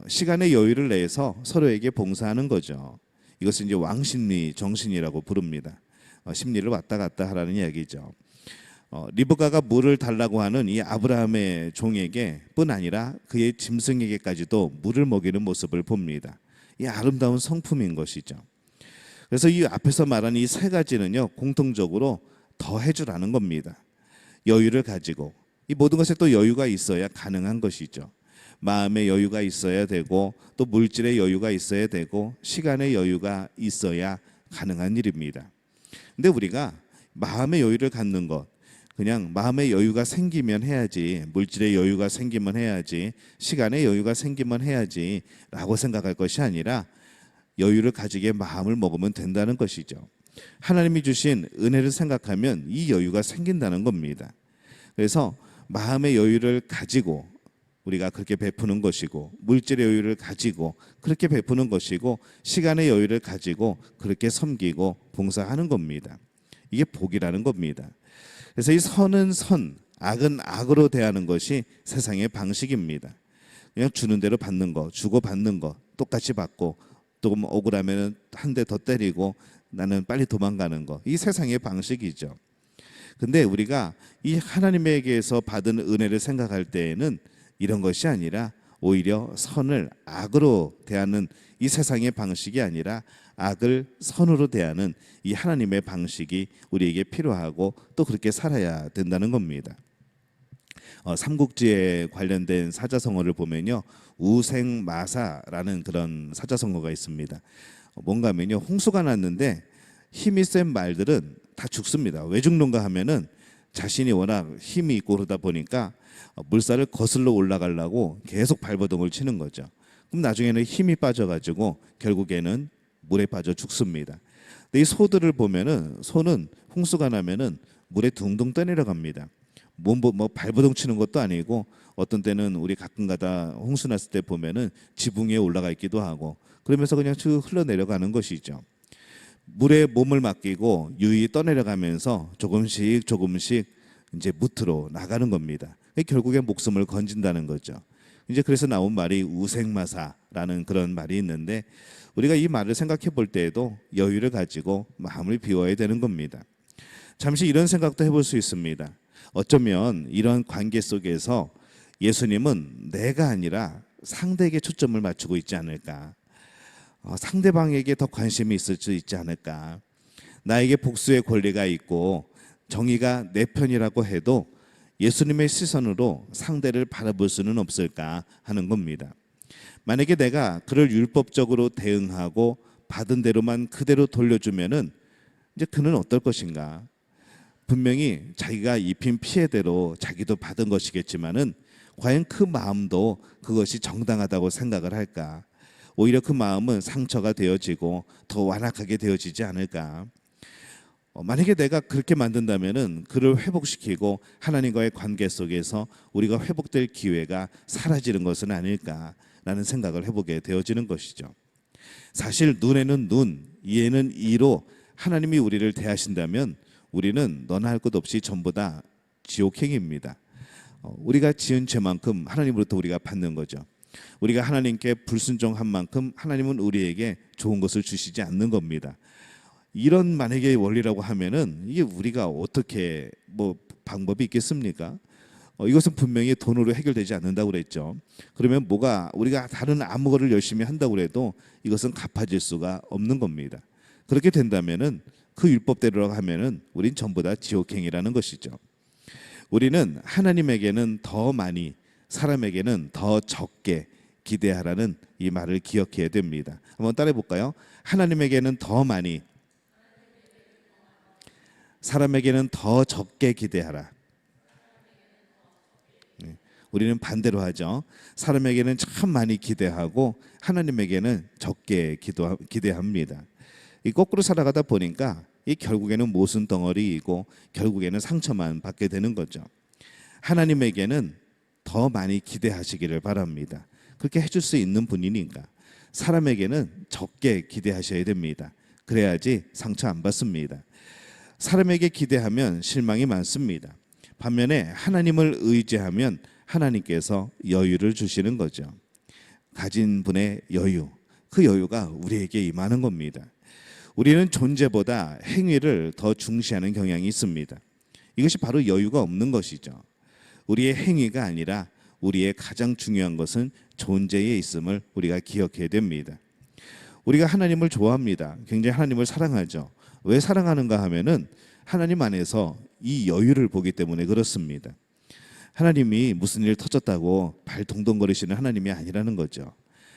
시간의 여유를 내서 서로에게 봉사하는 거죠. 이것을 이제 왕심리 정신이라고 부릅니다. 심리를 왔다 갔다 하라는 이야기죠. 리브가가 물을 달라고 하는 이 아브라함의 종에게 뿐 아니라 그의 짐승에게까지도 물을 먹이는 모습을 봅니다. 이 아름다운 성품인 것이죠. 그래서 이 앞에서 말한 이 세 가지는요, 공통적으로 더 해주라는 겁니다. 여유를 가지고, 이 모든 것에 또 여유가 있어야 가능한 것이죠. 마음의 여유가 있어야 되고, 또 물질의 여유가 있어야 되고, 시간의 여유가 있어야 가능한 일입니다. 근데 우리가 마음의 여유를 갖는 것, 그냥 마음의 여유가 생기면 해야지, 물질의 여유가 생기면 해야지, 시간의 여유가 생기면 해야지 라고 생각할 것이 아니라 여유를 가지게 마음을 먹으면 된다는 것이죠. 하나님이 주신 은혜를 생각하면 이 여유가 생긴다는 겁니다. 그래서 마음의 여유를 가지고 우리가 그렇게 베푸는 것이고, 물질의 여유를 가지고 그렇게 베푸는 것이고, 시간의 여유를 가지고 그렇게 섬기고 봉사하는 겁니다. 이게 복이라는 겁니다. 그래서 이 선은 선, 악은 악으로 대하는 것이 세상의 방식입니다. 그냥 주는 대로 받는 거, 주고 받는 거 똑같이 받고 또 뭐 억울하면 한 대 더 때리고 나는 빨리 도망가는 거. 이 세상의 방식이죠. 근데 우리가 이 하나님에게서 받은 은혜를 생각할 때에는 이런 것이 아니라 오히려 선을 악으로 대하는 이 세상의 방식이 아니라 악을 선으로 대하는 이 하나님의 방식이 우리에게 필요하고 또 그렇게 살아야 된다는 겁니다. 삼국지에 관련된 사자성어를 보면요, 우생마사라는 그런 사자성어가 있습니다. 뭔가 하면요, 홍수가 났는데 힘이 센 말들은 다 죽습니다. 왜 죽는가 하면은 자신이 워낙 힘이 있고 그러다 보니까 물살을 거슬러 올라가려고 계속 발버둥을 치는 거죠. 그럼 나중에는 힘이 빠져가지고 결국에는 물에 빠져 죽습니다. 근데 이 소들을 보면은 소는 홍수가 나면은 물에 둥둥 떠내려갑니다. 뭐 발버둥 치는 것도 아니고 어떤 때는 우리 가끔가다 홍수 났을 때 보면은 지붕 위에 올라가 있기도 하고 그러면서 그냥 쭉 흘러내려가는 것이죠. 물에 몸을 맡기고 유유히 떠내려가면서 조금씩 이제 무트로 나가는 겁니다. 결국에 목숨을 건진다는 거죠. 이제 그래서 나온 말이 우생마사라는 그런 말이 있는데 우리가 이 말을 생각해 볼 때에도 여유를 가지고 마음을 비워야 되는 겁니다. 잠시 이런 생각도 해볼 수 있습니다. 어쩌면 이런 관계 속에서 예수님은 내가 아니라 상대에게 초점을 맞추고 있지 않을까. 상대방에게 더 관심이 있을 수 있지 않을까. 나에게 복수의 권리가 있고 정의가 내 편이라고 해도 예수님의 시선으로 상대를 바라볼 수는 없을까 하는 겁니다. 만약에 내가 그를 율법적으로 대응하고 받은 대로만 그대로 돌려주면은 이제 그는 어떨 것인가. 분명히 자기가 입힌 피해대로 자기도 받은 것이겠지만은 과연 그 마음도 그것이 정당하다고 생각을 할까? 오히려 그 마음은 상처가 되어지고 더 완악하게 되어지지 않을까? 만약에 내가 그렇게 만든다면은 그를 회복시키고 하나님과의 관계 속에서 우리가 회복될 기회가 사라지는 것은 아닐까라는 생각을 해보게 되어지는 것이죠. 사실 눈에는 눈, 이에는 이로 하나님이 우리를 대하신다면 우리는 너나 할 것 없이 전부 다 지옥행입니다. 우리가 지은 죄만큼 하나님으로부터 우리가 받는 거죠. 우리가 하나님께 불순종한 만큼 하나님은 우리에게 좋은 것을 주시지 않는 겁니다. 이런 만약에 원리라고 하면은 이게 우리가 어떻게 뭐 방법이 있겠습니까? 이것은 분명히 돈으로 해결되지 않는다고 그랬죠. 그러면 뭐가 우리가 다른 아무 거를 열심히 한다고 해도 이것은 갚아질 수가 없는 겁니다. 그렇게 된다면은 그 율법대로 하면은 우린 전부 다 지옥행이라는 것이죠. 우리는 하나님에게는 더 많이, 사람에게는 더 적게 기대하라는 이 말을 기억해야 됩니다. 한번 따라해 볼까요? 하나님에게는 더 많이, 사람에게는 더 적게 기대하라. 우리는 반대로 하죠. 사람에게는 참 많이 기대하고 하나님에게는 적게 기대합니다. 이 거꾸로 살아가다 보니까 이 결국에는 모순 덩어리이고 결국에는 상처만 받게 되는 거죠. 하나님에게는 더 많이 기대하시기를 바랍니다. 그렇게 해줄 수 있는 분이니까. 사람에게는 적게 기대하셔야 됩니다. 그래야지 상처 안 받습니다. 사람에게 기대하면 실망이 많습니다. 반면에 하나님을 의지하면 하나님께서 여유를 주시는 거죠. 가진 분의 여유, 그 여유가 우리에게 임하는 겁니다. 우리는 존재보다 행위를 더 중시하는 경향이 있습니다. 이것이 바로 여유가 없는 것이죠. 우리의 행위가 아니라 우리의 가장 중요한 것은 존재에 있음을 우리가 기억해야 됩니다. 우리가 하나님을 좋아합니다. 굉장히 하나님을 사랑하죠. 왜 사랑하는가 하면은 하나님 안에서 이 여유를 보기 때문에 그렇습니다. 하나님이 무슨 일 터졌다고 발 동동거리시는 하나님이 아니라는 거죠.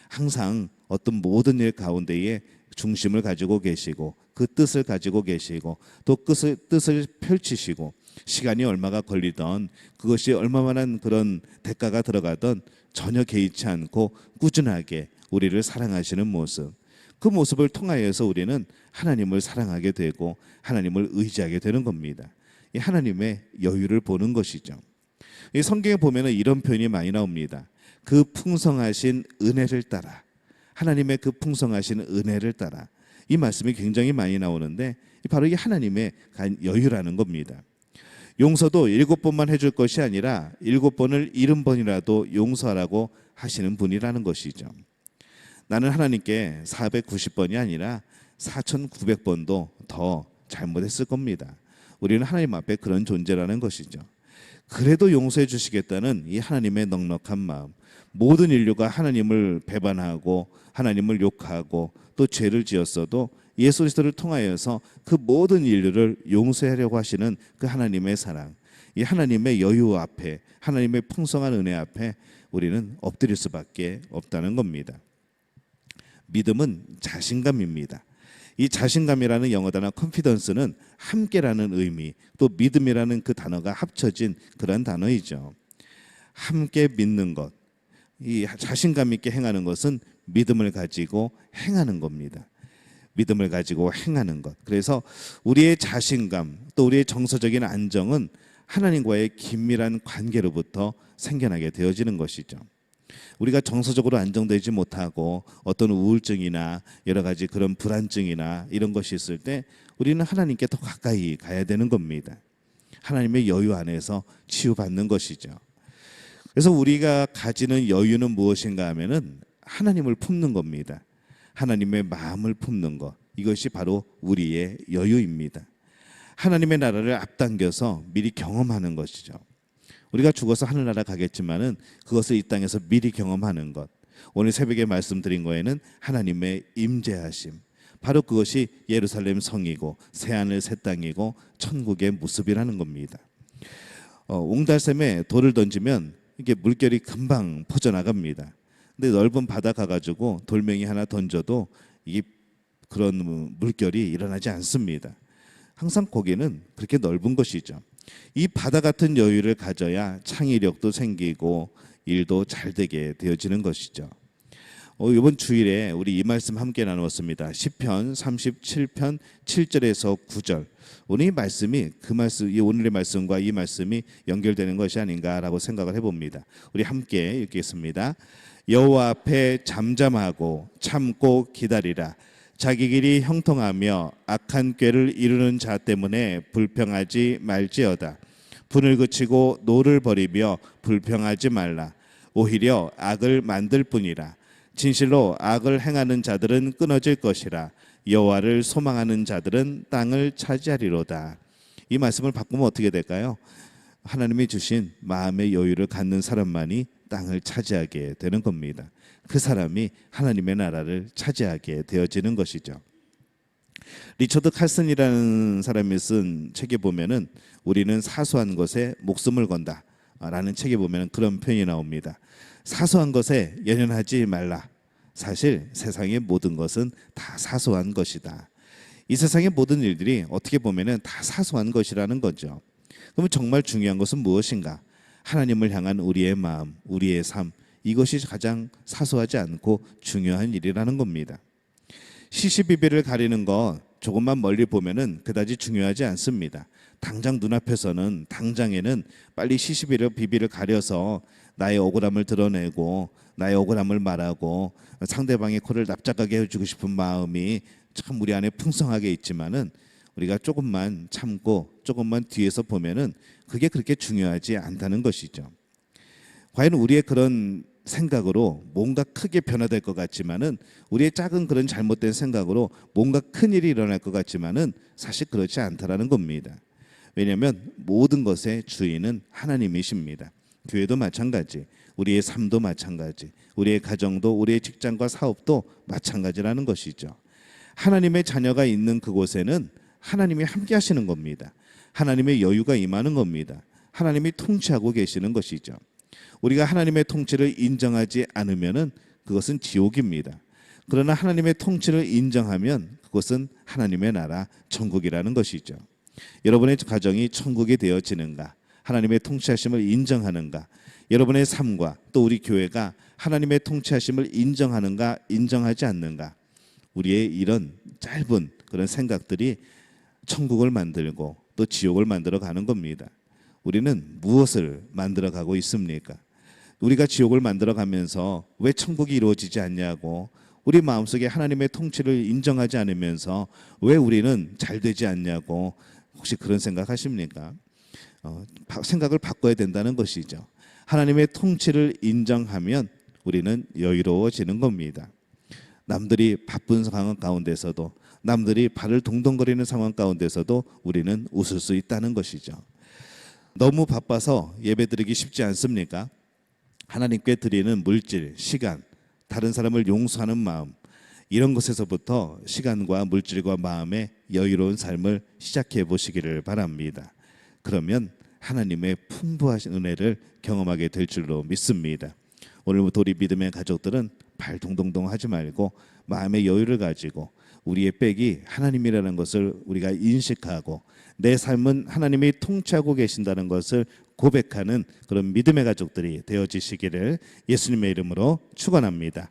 항상 어떤 모든 일 가운데에 중심을 가지고 계시고 그 뜻을 가지고 계시고 또 뜻을 펼치시고 시간이 얼마가 걸리던 그것이 얼마만한 그런 대가가 들어가던 전혀 개의치 않고 꾸준하게 우리를 사랑하시는 모습, 그 모습을 통하여서 우리는 하나님을 사랑하게 되고 하나님을 의지하게 되는 겁니다. 이 하나님의 여유를 보는 것이죠. 이 성경에 보면은 이런 표현이 많이 나옵니다. 그 풍성하신 은혜를 따라, 하나님의 그 풍성하신 은혜를 따라, 이 말씀이 굉장히 많이 나오는데 바로 이게 하나님의 여유라는 겁니다. 용서도 7번만 해줄 것이 아니라 7번을 70번이라도 용서하라고 하시는 분이라는 것이죠. 나는 하나님께 490번이 아니라 4900번도 더 잘못했을 겁니다. 우리는 하나님 앞에 그런 존재라는 것이죠. 그래도 용서해 주시겠다는 이 하나님의 넉넉한 마음, 모든 인류가 하나님을 배반하고 하나님을 욕하고 또 죄를 지었어도 예수 그리스도를 통하여서 그 모든 인류를 용서하려고 하시는 그 하나님의 사랑, 이 하나님의 여유 앞에, 하나님의 풍성한 은혜 앞에 우리는 엎드릴 수밖에 없다는 겁니다. 믿음은 자신감입니다. 이 자신감이라는 영어 단어 confidence는 함께라는 의미, 또 믿음이라는 그 단어가 합쳐진 그런 단어이죠. 함께 믿는 것, 이 자신감 있게 행하는 것은 믿음을 가지고 행하는 겁니다. 믿음을 가지고 행하는 것. 그래서 우리의 자신감, 또 우리의 정서적인 안정은 하나님과의 긴밀한 관계로부터 생겨나게 되어지는 것이죠. 우리가 정서적으로 안정되지 못하고 어떤 우울증이나 여러 가지 그런 불안증이나 이런 것이 있을 때 우리는 하나님께 더 가까이 가야 되는 겁니다. 하나님의 여유 안에서 치유받는 것이죠. 그래서 우리가 가지는 여유는 무엇인가 하면은 하나님을 품는 겁니다. 하나님의 마음을 품는 것, 이것이 바로 우리의 여유입니다. 하나님의 나라를 앞당겨서 미리 경험하는 것이죠. 우리가 죽어서 하늘나라 가겠지만은 그것을 이 땅에서 미리 경험하는 것. 오늘 새벽에 말씀드린 거에는 하나님의 임재하심, 바로 그것이 예루살렘 성이고 새하늘 새 땅이고 천국의 모습이라는 겁니다. 옹달샘에 돌을 던지면 이게 물결이 금방 퍼져나갑니다. 근데 넓은 바다 가가지고 돌멩이 하나 던져도 이게 그런 물결이 일어나지 않습니다. 항상 거기는 그렇게 넓은 것이죠. 이 바다 같은 여유를 가져야 창의력도 생기고 일도 잘 되게 되어지는 것이죠. 이번 주일에 우리 이 말씀 함께 나누었습니다. 시편 37편 7절에서 9절. 오늘 이 말씀이 그 말씀, 이 오늘의 말씀과 이 말씀이 연결되는 것이 아닌가라고 생각을 해봅니다. 우리 함께 읽겠습니다. 여호와 앞에 잠잠하고 참고 기다리라. 자기 길이 형통하며 악한 꾀를 이루는 자 때문에 불평하지 말지어다. 분을 그치고 노를 버리며 불평하지 말라. 오히려 악을 만들 뿐이라. 진실로 악을 행하는 자들은 끊어질 것이라. 여호와를 소망하는 자들은 땅을 차지하리로다. 이 말씀을 바꾸면 어떻게 될까요? 하나님이 주신 마음의 여유를 갖는 사람만이 땅을 차지하게 되는 겁니다. 그 사람이 하나님의 나라를 차지하게 되어지는 것이죠. 리처드 칼슨이라는 사람이 쓴 책에 보면은 우리는 사소한 것에 목숨을 건다라는 책에 보면은 그런 표현이 나옵니다. 사소한 것에 연연하지 말라. 사실 세상의 모든 것은 다 사소한 것이다. 이 세상의 모든 일들이 어떻게 보면은 다 사소한 것이라는 거죠. 그러면 정말 중요한 것은 무엇인가? 하나님을 향한 우리의 마음, 우리의 삶, 이것이 가장 사소하지 않고 중요한 일이라는 겁니다. 시시비비를 가리는 것 조금만 멀리 보면은 그다지 중요하지 않습니다. 당장 눈앞에서는 당장에는 빨리 시시비비를 가려서 나의 억울함을 드러내고 나의 억울함을 말하고 상대방의 코를 납작하게 해주고 싶은 마음이 참 우리 안에 풍성하게 있지만은 우리가 조금만 참고 조금만 뒤에서 보면은 그게 그렇게 중요하지 않다는 것이죠. 과연 우리의 그런 생각으로 뭔가 크게 변화될 것 같지만은 우리의 작은 그런 잘못된 생각으로 뭔가 큰 일이 일어날 것 같지만은 사실 그렇지 않다라는 겁니다. 왜냐하면 모든 것의 주인은 하나님이십니다. 교회도 마찬가지, 우리의 삶도 마찬가지, 우리의 가정도 우리의 직장과 사업도 마찬가지라는 것이죠. 하나님의 자녀가 있는 그곳에는 하나님이 함께 하시는 겁니다. 하나님의 여유가 임하는 겁니다. 하나님이 통치하고 계시는 것이죠. 우리가 하나님의 통치를 인정하지 않으면은 그것은 지옥입니다. 그러나 하나님의 통치를 인정하면 그것은 하나님의 나라 천국이라는 것이죠. 여러분의 가정이 천국이 되어지는가? 하나님의 통치하심을 인정하는가? 여러분의 삶과 또 우리 교회가 하나님의 통치하심을 인정하는가, 인정하지 않는가? 우리의 이런 짧은 그런 생각들이 천국을 만들고 또 지옥을 만들어 가는 겁니다. 우리는 무엇을 만들어 가고 있습니까? 우리가 지옥을 만들어 가면서 왜 천국이 이루어지지 않냐고, 우리 마음속에 하나님의 통치를 인정하지 않으면서 왜 우리는 잘 되지 않냐고, 혹시 그런 생각 하십니까? 생각을 바꿔야 된다는 것이죠. 하나님의 통치를 인정하면 우리는 여유로워지는 겁니다. 남들이 바쁜 상황 가운데서도, 남들이 발을 동동거리는 상황 가운데서도 우리는 웃을 수 있다는 것이죠. 너무 바빠서 예배드리기 쉽지 않습니까? 하나님께 드리는 물질, 시간, 다른 사람을 용서하는 마음, 이런 것에서부터 시간과 물질과 마음의 여유로운 삶을 시작해 보시기를 바랍니다. 그러면 하나님의 풍부하신 은혜를 경험하게 될 줄로 믿습니다. 오늘부터 우리 믿음의 가족들은 발 동동동 하지 말고 마음의 여유를 가지고 우리의 백이 하나님이라는 것을 우리가 인식하고 내 삶은 하나님이 통치하고 계신다는 것을 고백하는 그런 믿음의 가족들이 되어지시기를 예수님의 이름으로 축원합니다.